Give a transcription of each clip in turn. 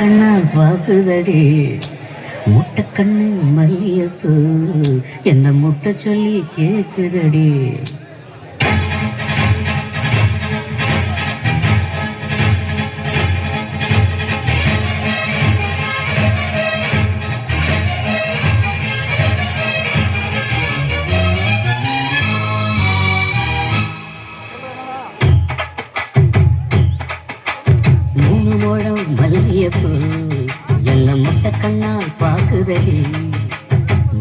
கண்ணால் பாக்குதடி முட்டை கண்ணு மல்லியப்பு என்ன முட்டை சொல்லி கேக்குதடி. மல்லியப்பு என்ன முட்டை கண்ணால் பாக்குதடி.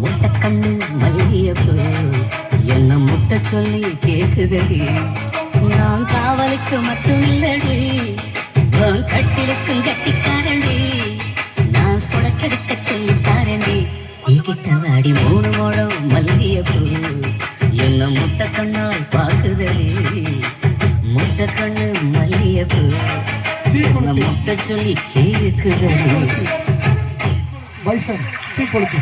முட்டை கண்ணு மல்லியப்பு என்ன முட்டை சொல்லி கேக்குதடி. நான் காவலுக்கு மட்டும் இல்லடி, நான் கட்டிலுக்கும் கட்டிக்காரண்டி. நான் சுடக்கெடுக்க சொல்லி தாரண்டி. கிட்ட வாடி 3 முழம் மல்லியப்பு என்ன முட்டை கண்ணால் பாக்குதடி. முட்டை கண்ணு மல்லியப்பு முட்டை சொல்லி கேக்குது. பைசன் டீ கொடுக்கு.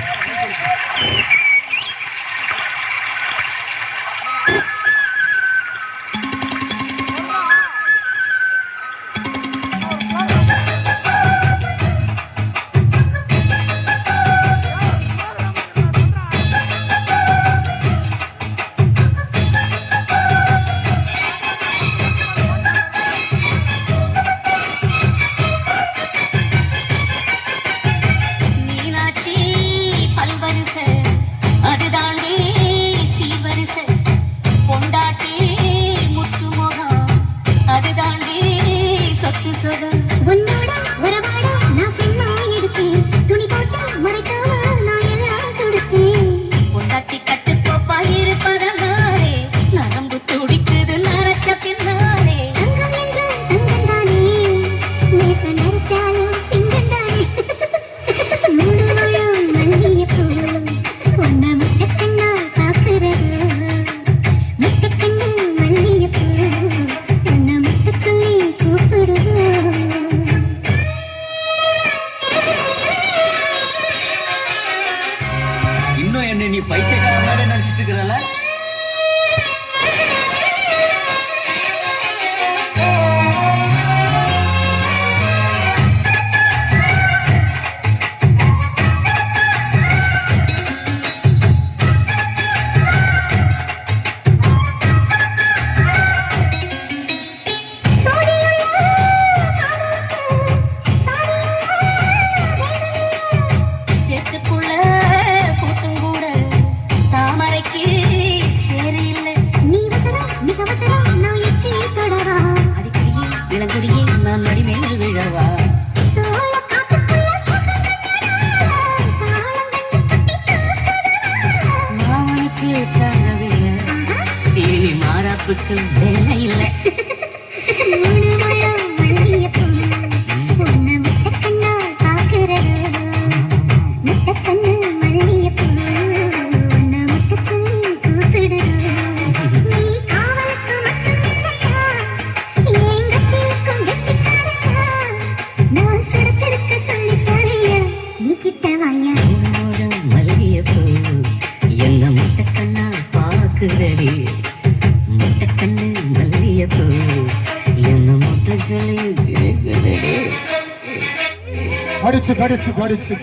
நீ பைத்தியக்கார மாதிரி நினைச்சிட்டு இருக்கிறல. நான் நடிமேல் விழவா மாமனுக்கு தரவில்லை இனி மாறாப்புக்கு வேலை இல்லை. மல்லியப்பு என்ன முட்டை கண்ணால் பாக்குதடி. முட்டை கண்ணு மல்லியப்பு என்ன முட்டை சொல்லி கேக்குதடி. படிச்சு படிச்சு படிச்சு